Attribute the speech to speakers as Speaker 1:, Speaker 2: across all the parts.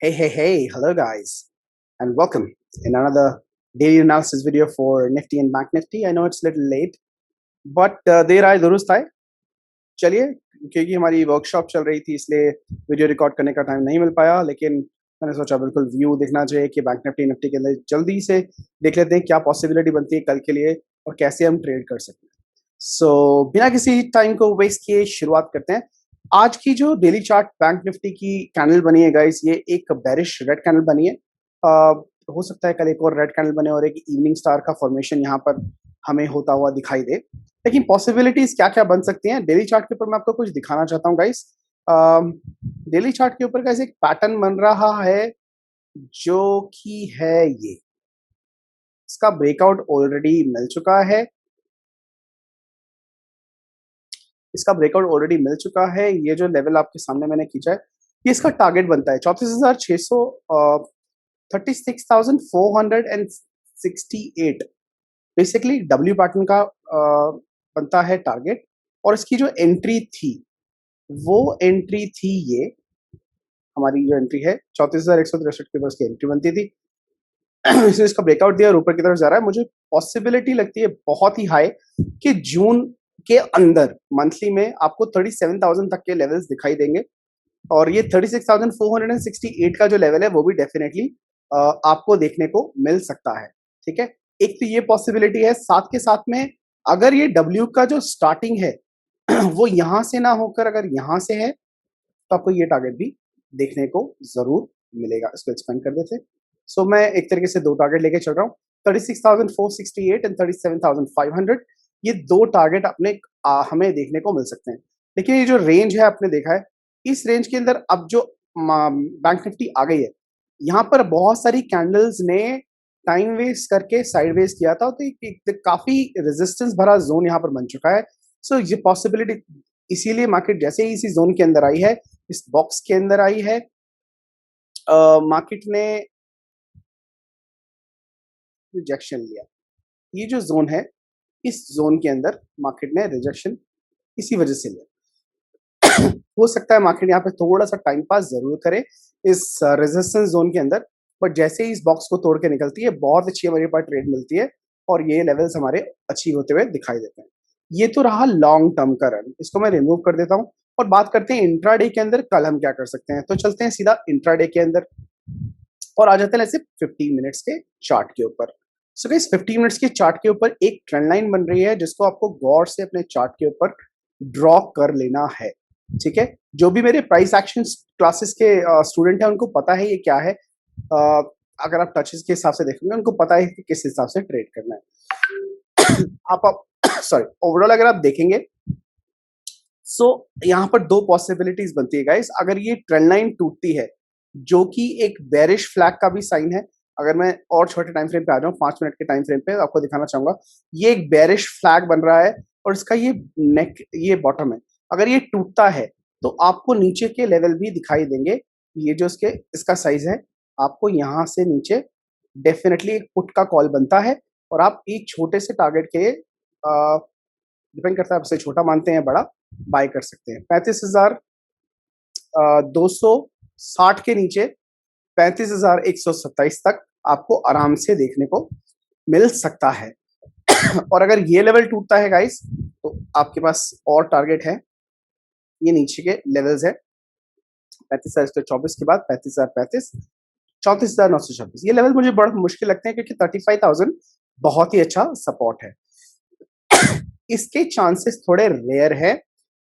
Speaker 1: Hey, hello guys, and welcome in another daily analysis video for Nifty and Bank Nifty. I know it's a little late, but देर आए दुरुस्त आए. चलिए, क्योंकि हमारी workshop चल रही थी इसलिए वीडियो रिकॉर्ड करने का टाइम नहीं मिल पाया, लेकिन मैंने सोचा बिल्कुल व्यू देखना चाहिए कि बैंक निफ्टी के अंदर जल्दी से देख लेते हैं क्या पॉसिबिलिटी बनती है कल के लिए और कैसे हम ट्रेड कर सकते हैं. सो बिना किसी टाइम को वेस्ट किए शुरुआत करते हैं. आज की जो डेली चार्ट बैंक निफ्टी की कैंडल बनी है गाइस, ये एक बेरिश रेड कैंडल बनी है. हो सकता है कल एक और रेड कैंडल बने और एक इवनिंग स्टार का फॉर्मेशन यहाँ पर हमें होता हुआ दिखाई दे. लेकिन पॉसिबिलिटीज क्या क्या बन सकती हैं डेली चार्ट के ऊपर मैं आपको कुछ दिखाना चाहता हूँ गाइस. डेली चार्ट के ऊपर गाइस एक पैटर्न बन रहा है जो कि है ये. इसका ब्रेकआउट ऑलरेडी मिल चुका है. इसका ब्रेकआउट ऑलरेडी मिल चुका है. ये जो लेवल आपके सामने मैंने खींचा है ये इसका टारगेट बनता है 34,600 36,468 बेसिकली डब्ल्यू पैटर्न का बनता है टारगेट. और इसकी जो एंट्री थी वो एंट्री थी ये. हमारी जो एंट्री है 34,163 के ऊपर इसकी एंट्री बनती थी. इसने इसका ब्रेकआउट दिया और ऊपर की तरफ जा रहा है. मुझे पॉसिबिलिटी लगती है बहुत ही हाई कि जून के अंदर मंथली में आपको 37,000 तक के लेवल्स दिखाई देंगे. और ये 36,468 का जो लेवल है वो भी डेफिनेटली आपको देखने को मिल सकता है. ठीक है, एक तो ये पॉसिबिलिटी है. साथ के साथ में अगर ये डब्ल्यू का जो स्टार्टिंग है वो यहां से ना होकर अगर यहां से है तो आपको ये टारगेट भी देखने को जरूर मिलेगा. इसको एक्सपेंड कर देते. सो मैं एक तरीके से दो टारगेट लेके चल रहा हूँ, 36,468 एंड 37,500. ये दो टारगेट अपने हमें देखने को मिल सकते हैं. लेकिन ये जो रेंज है आपने देखा है, इस रेंज के अंदर अब जो बैंक निफ्टी आ गई है, यहाँ पर बहुत सारी कैंडल्स ने टाइम वेस्ट करके साइडवेज किया था. तो काफी रेजिस्टेंस भरा जोन यहाँ पर बन चुका है. सो ये पॉसिबिलिटी, इसीलिए मार्केट जैसे ही इसी जोन के अंदर आई है, इस बॉक्स के अंदर आई है, मार्केट ने रिजेक्शन लिया. ये जो जोन है, इस जोन के अंदर मार्केट ने रिजेक्शन इसी वजह से लिया. हो सकता है मार्केट यहाँ पे थोड़ा सा टाइम पास जरूर करे इस रेजिस्टेंस जोन के अंदर, बट जैसे ही इस बॉक्स को तोड़ के निकलती है बहुत अच्छी हमारे पास ट्रेड मिलती है और ये लेवल्स हमारे अचीव होते हुए दिखाई देते हैं. ये तो रहा लॉन्ग टर्म का रन, इसको मैं रिमूव कर देता हूँ और बात करते हैं इंट्राडे के अंदर कल हम क्या कर सकते हैं. तो चलते हैं सीधा इंट्राडे के अंदर और आ जाते हैं ऐसे 15 मिनट्स के चार्ट के ऊपर. सो गाइस 15 मिनट्स के चार्ट के ऊपर एक ट्रेंड लाइन बन रही है जिसको आपको गौर से अपने चार्ट के ऊपर ड्रॉ कर लेना है. ठीक है, जो भी मेरे प्राइस एक्शन क्लासेस के स्टूडेंट हैं उनको पता है ये क्या है. अगर आप टचेस के हिसाब से देखेंगे उनको पता है कि किस हिसाब से ट्रेड करना है. आप सॉरी, ओवरऑल अगर आप देखेंगे सो यहाँ पर दो पॉसिबिलिटीज बनती है गाइस. अगर ये ट्रेंड लाइन टूटती है जो कि एक बेरिश फ्लैग का भी साइन है. अगर मैं और छोटे टाइम फ्रेम पे आ जाऊं, 5 मिनट के टाइम फ्रेम पे आपको दिखाना चाहूंगा. ये एक बेरिश फ्लैग बन रहा है और इसका ये नेक, ये बॉटम है. अगर ये टूटता है तो आपको नीचे के लेवल भी दिखाई देंगे. ये जो इसका साइज है, आपको यहाँ से नीचे डेफिनेटली एक पुट का कॉल बनता है और आप एक छोटे से टारगेट के डिपेंड करता है आपसे छोटा मानते हैं बड़ा, बाय कर सकते हैं. 35,260 के नीचे 35,127 तक आपको आराम से देखने को मिल सकता है. और अगर ये लेवल टूटता है गाइस तो आपके पास और टारगेट है. ये नीचे के लेवल्स है 35,124 के बाद 35,035, 34,926. ये लेवल मुझे बड़ा मुश्किल लगते हैं क्योंकि 35,000 बहुत ही अच्छा सपोर्ट है. इसके चांसेस थोड़े रेयर है,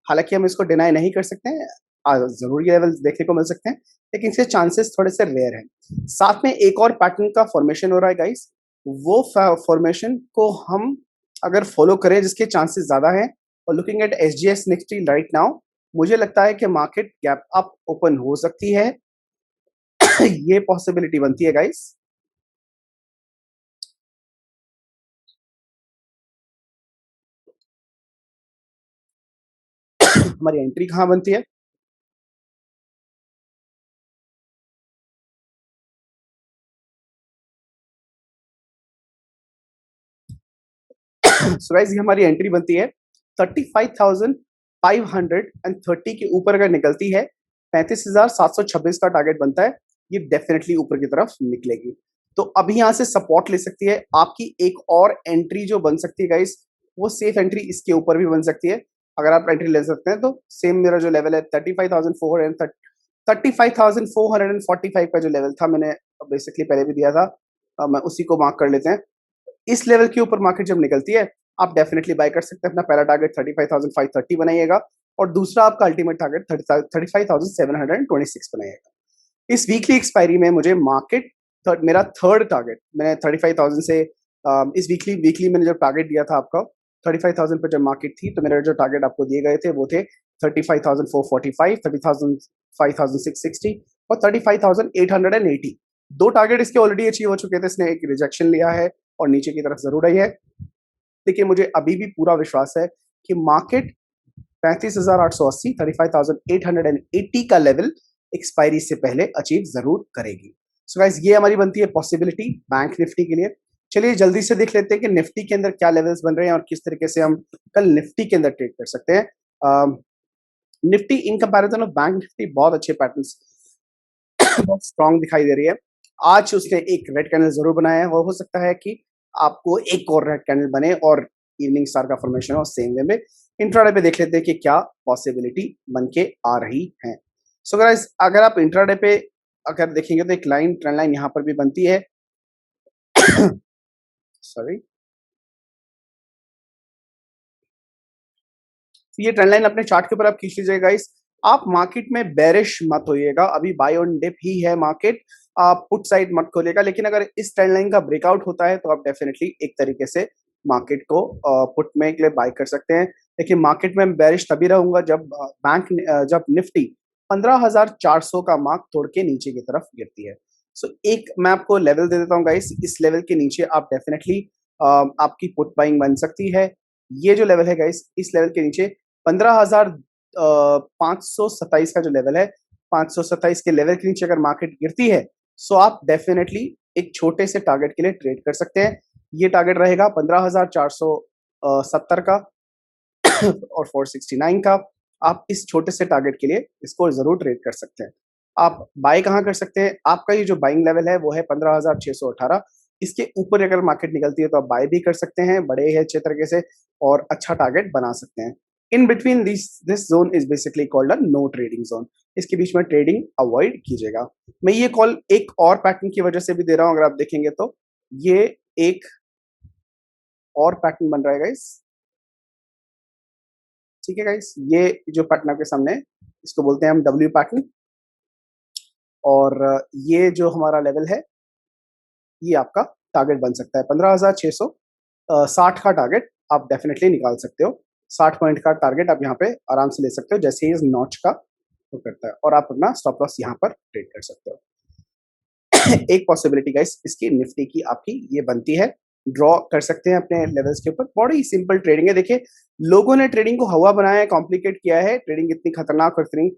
Speaker 1: हालांकि हम इसको डिनाई नहीं कर सकते हैं. जरूर ये लेवल देखने को मिल सकते हैं लेकिन इसके चांसेस थोड़े से रेयर हैं. साथ में एक और पैटर्न का फॉर्मेशन हो रहा है गाइस. वो फॉर्मेशन को हम अगर फॉलो करें जिसके चांसेस ज्यादा हैं, और looking at SGX Nifty right now, मुझे लगता है कि मार्केट गैप अप ओपन हो सकती है. ये पॉसिबिलिटी बनती है गाइस. हमारी एंट्री कहां बनती है? सो गाइस ये हमारी एंट्री बनती है 35,530 के ऊपर अगर निकलती है 35,726 का टारगेट बनता है. ये डेफिनेटली ऊपर की तरफ निकलेगी। तो अभी यहाँ से सपोर्ट ले सकती है। आपकी एक और एंट्री जो बन सकती है गाइस, वो सेफ एंट्री इसके ऊपर भी बन सकती है। अगर आप एंट्री ले सकते हैं तो सेम मेरा जो लेवल है 35,445 का जो लेवल था, मैंने बेसिकली पहले भी दिया था, मैं उसी को मार्क कर लेते हैं। इस लेवल के ऊपर मार्केट जब निकलती है, आप डेफिनेटली बाय कर सकते हैं। अपना पहला टारगेट 35,530 बनाइएगा और दूसरा आपका अल्टीमेट टारगेट 35,726 बनाइएगा। इस वीकली एक्सपायरी में मुझे मार्केट मेरा थर्ड टारगेट, मैंने 35,000 से इस वीकली वीकली मैंने जब टारगेट दिया था आपका 35,000 पर जब मार्केट थी, तो मेरे जो टारगेट आपको दिए गए थे वो थे 35,445, 35,660 और 35,880। दो टारगेट इसके ऑलरेडी अचीव हो चुके थे। इसने एक रिजेक्शन लिया है और नीचे की तरफ जरूर आई है, लेकिन मुझे अभी भी पूरा विश्वास है कि मार्केट 35,880, 35,880 का लेवल एक्सपायरी से पहले अचीव जरूर करेगी। सो गाइस, ये हमारी बनती है पॉसिबिलिटी बैंक निफ्टी के लिए। चलिए जल्दी से देख लेते हैं कि निफ्टी के अंदर क्या लेवल्स बन रहे हैं और किस तरीके से हम कल निफ्टी के अंदर ट्रेड कर सकते हैं। Nifty in comparison of bank Nifty बहुत अच्छे पैटर्न्स बहुत स्ट्रांग दिखाई दे रही है। आज उसने एक रेड कैंडल जरूर बनाया है, वो हो सकता है कि आपको एक और रेड कैंडल बने और इवनिंग स्टार का फॉर्मेशन हो सेम वे में। इंट्राडे पे देख लेते हैं कि क्या पॉसिबिलिटी बन के आ रही है। सो गाइस, अगर आप इंट्राडे पे अगर देखेंगे तो एक लाइन ट्रेंड लाइन यहाँ पर भी बनती है। सॉरी, ये ट्रेंड लाइन अपने चार्ट के ऊपर आप खींच लीजिएगा गाइस। आप मार्केट में बेरिश मत होइएगा, अभी बाय ऑन डिप ही है मार्केट, आप पुट साइड मत खोलिएगा। लेकिन अगर इस ट्रेंड लाइन का ब्रेकआउट होता है तो आप डेफिनेटली एक तरीके से मार्केट को पुट में के लिए बाय कर सकते हैं। लेकिन मार्केट में बेरिश तभी रहूंगा जब जब निफ्टी 15,400 का मार्क तोड़ के नीचे की तरफ गिरती है। सो एक मैं आपको लेवल दे देता हूँ गाइस, इस लेवल के नीचे आप डेफिनेटली आपकी पुट बाइंग बन सकती है। ये जो लेवल है गाइस, इस लेवल के नीचे 15,527 का जो लेवल है, 527 के लेवल के नीचे अगर मार्केट गिरती है, सो आप डेफिनेटली एक छोटे से टारगेट के लिए ट्रेड कर सकते हैं। ये टारगेट रहेगा 15,470 का और 469 का। आप इस छोटे से टारगेट के लिए इसको जरूर ट्रेड कर सकते हैं। आप बाय कहाँ कर सकते हैं? आपका ये जो बाइंग लेवल है वो है 15,618। इसके ऊपर अगर मार्केट निकलती है तो आप बाय भी कर सकते हैं, बड़े है अच्छे तरीके से और अच्छा टारगेट बना सकते हैं। In between this zone is basically called a no trading zone. इसके बीच में ट्रेडिंग अवॉइड कीजिएगा। मैं ये कॉल एक और पैटर्न की वजह से भी दे रहा हूं, अगर आप देखेंगे तो ये एक और पैटर्न बन रहा है गाइस। ठीक है गाइस, ये जो पैटर्न आपके सामने है, इसको बोलते हैं हम डब्ल्यू पैटर्न। और ये जो हमारा लेवल है, ये आपका टारगेट बन सकता है 15,660 का टारगेट आप डेफिनेटली निकाल सकते हो। 60 पॉइंट का टारगेट आप यहाँ पे आराम से ले सकते हो जैसे ही इस नॉच का वो करता है, और आप अपना स्टॉप लॉस यहाँ पर ट्रेड कर सकते हो। एक पॉसिबिलिटी गाइस इसकी निफ्टी की आपकी ये बनती है, ड्रॉ कर सकते हैं अपने लेवल्स के ऊपर। बड़ी सिंपल ट्रेडिंग है। देखिए, लोगों ने ट्रेडिंग को हवा बनाया है, कॉम्प्लिकेट किया है। ट्रेडिंग इतनी खतरनाक और इतनी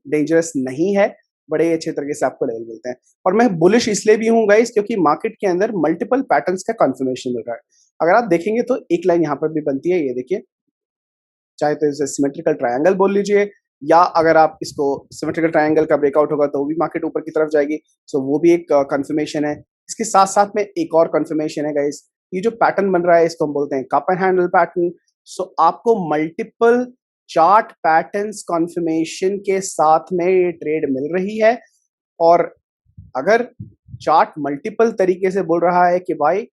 Speaker 1: डेंजरस नहीं है, बड़े अच्छे तरीके से आपको लेवल मिलते हैं। और मैं बुलिश इसलिए भी हूँ गाइस क्योंकि मार्केट के अंदर मल्टीपल पैटर्न्स का कंफर्मेशन मिल रहा है। अगर आप देखेंगे तो एक लाइन यहाँ पर भी बनती है, ये देखिए, चाहे तो इसे सिमेट्रिकल ट्रायंगल बोल लीजिए, या अगर आप इसको सिमेट्रिकल ट्रायंगल का ब्रेकआउट होगा तो भी मार्केट ऊपर की तरफ जाएगी। सो वो भी एक कंफर्मेशन है। इसके साथ साथ में एक और कंफर्मेशन है गाइस, ये जो पैटर्न बन रहा है इसको हम बोलते हैं कप एंड हैंडल पैटर्न। सो आपको मल्टीपल चार्ट पैटर्न्स कंफर्मेशन के साथ में ये ट्रेड मिल रही है। और अगर चार्ट मल्टीपल तरीके से बोल रहा है कि भाई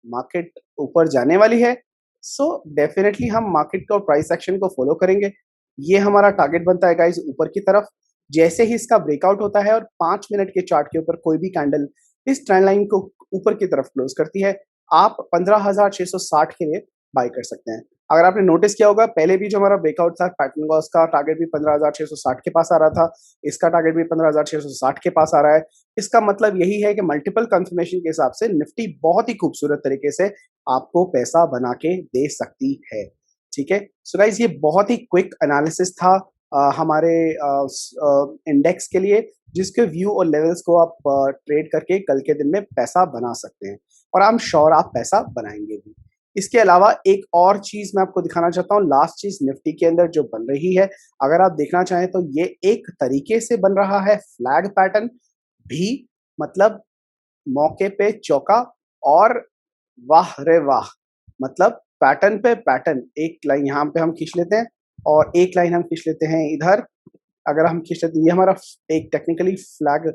Speaker 1: मार्केट ऊपर जाने वाली है, सो डेफिनेटली हम मार्केट को प्राइस एक्शन को फॉलो करेंगे। ये हमारा टारगेट बनता है गाइस ऊपर की तरफ। जैसे ही इसका ब्रेकआउट होता है और 5 मिनट के चार्ट के ऊपर कोई भी कैंडल इस ट्रेंड लाइन को ऊपर की तरफ क्लोज करती है, आप 15,660 के लिए बाय कर सकते हैं। अगर आपने नोटिस किया होगा, पहले भी जो हमारा ब्रेकआउट था पैटर्न का, उसका टारगेट भी 15,660 के पास आ रहा था, इसका टारगेट भी 15,660 के पास आ रहा है। इसका मतलब यही है कि मल्टीपल कंफर्मेशन के हिसाब से निफ्टी बहुत ही खूबसूरत तरीके से आपको पैसा बना के दे सकती है। ठीक है, सो गाइस, ये बहुत ही क्विक एनालिसिस था हमारे इंडेक्स के लिए, जिसके व्यू और लेवल्स को आप ट्रेड करके कल के दिन में पैसा बना सकते हैं, और आई एम श्योर आप पैसा बनाएंगे भी। इसके अलावा एक और चीज मैं आपको दिखाना चाहता हूँ, लास्ट चीज निफ्टी के अंदर जो बन रही है, अगर आप देखना चाहें तो ये एक तरीके से बन रहा है फ्लैग पैटर्न भी, मतलब मौके पे चौका और वाह रे वाह, मतलब पैटर्न पे पैटर्न। एक लाइन यहाँ पे हम खींच लेते हैं और एक लाइन हम खींच लेते हैं इधर। अगर हम खींच लेते हैं, ये हमारा एक टेक्निकली फ्लैग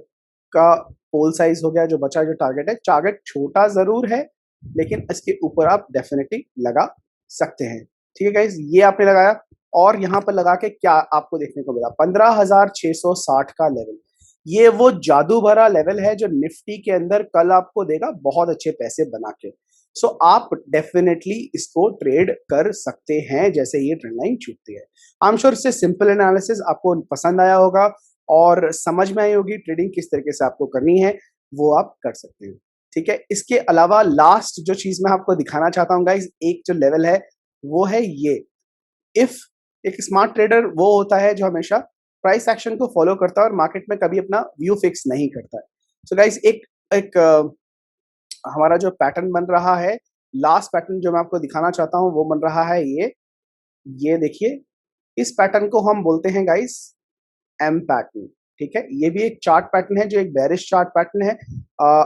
Speaker 1: का पोल साइज हो गया, जो बचा जो टारगेट है। टारगेट छोटा जरूर है लेकिन इसके ऊपर आप डेफिनेटली लगा सकते हैं। ठीक है गाइज, ये आपने लगाया और यहाँ पर लगा के क्या आपको देखने को मिला, 15,660 का लेवल। ये वो जादू भरा लेवल है जो निफ्टी के अंदर कल आपको देगा बहुत अच्छे पैसे बना के। सो आप डेफिनेटली इसको ट्रेड कर सकते हैं जैसे ये ट्रेंड लाइन छूटती है। आई एम श्योर इससे सिंपल एनालिसिस आपको पसंद आया होगा और समझ में आई होगी ट्रेडिंग किस तरीके से आपको करनी है, वो आप कर सकते हैं। ठीक है, इसके अलावा लास्ट जो चीज मैं आपको दिखाना चाहता हूँ गाइज, एक जो लेवल है वो है ये। इफ एक स्मार्ट ट्रेडर वो होता है जो हमेशा प्राइस एक्शन को फॉलो करता है और मार्केट में कभी अपना व्यू फिक्स नहीं करता है। सो गाइज एक एक हमारा जो पैटर्न बन रहा है, लास्ट पैटर्न जो मैं आपको दिखाना चाहता हूँ वो बन रहा है ये देखिए, इस पैटर्न को हम बोलते हैं गाइस एम पैटर्न। ठीक है, ये भी एक चार्ट पैटर्न है जो एक बेरिश चार्ट पैटर्न है।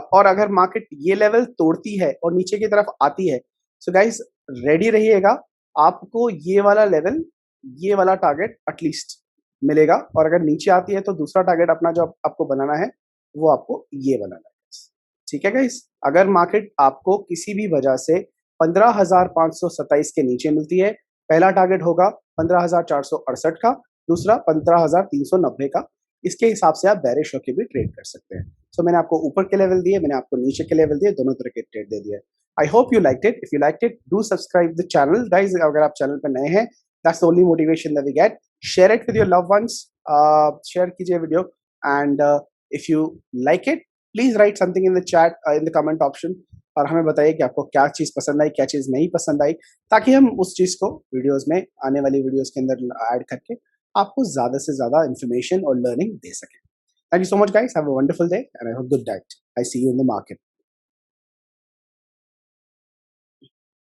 Speaker 1: और अगर मार्केट ये लेवल तोड़ती है और नीचे की तरफ आती है, सो गाइस रेडी रहिएगा, आपको ये वाला लेवल, ये वाला टारगेट एटलीस्ट मिलेगा। और अगर नीचे आती है तो दूसरा टारगेट अपना जो आपको बनाना है वो आपको ये बनाना है। ठीक है गाइस, अगर मार्केट आपको किसी भी वजह से 15,527 के नीचे मिलती है, पहला टारगेट होगा 15,468 का, दूसरा 15,390 का। इसके हिसाब से आप बेरिश होके भी ट्रेड कर सकते हैं। सो मैंने आपको ऊपर के लेवल दिए, मैंने आपको नीचे के लेवल दिए, दोनों तरह के ट्रेड दे दिए। I hope you like it. If you like it, do subscribe the channel guys. अगर आप चैनल पर नए हैं, that's the only motivation that we get. Share it with your love once, share कीजिए video. And if you like it, please write something in the chat, in the comment option, और हमें बताइए कि आपको क्या चीज पसंद आई, क्या चीज नहीं पसंद आई, ताकि हम उस चीज को वीडियोस में, आने वाली वीडियोस के अंदर ऐड करके आपको ज्यादा से ज्यादा इंफॉर्मेशन और लर्निंग दे सके। Thank you so much guys, have a wonderful day and I hope good night. I see you in the market.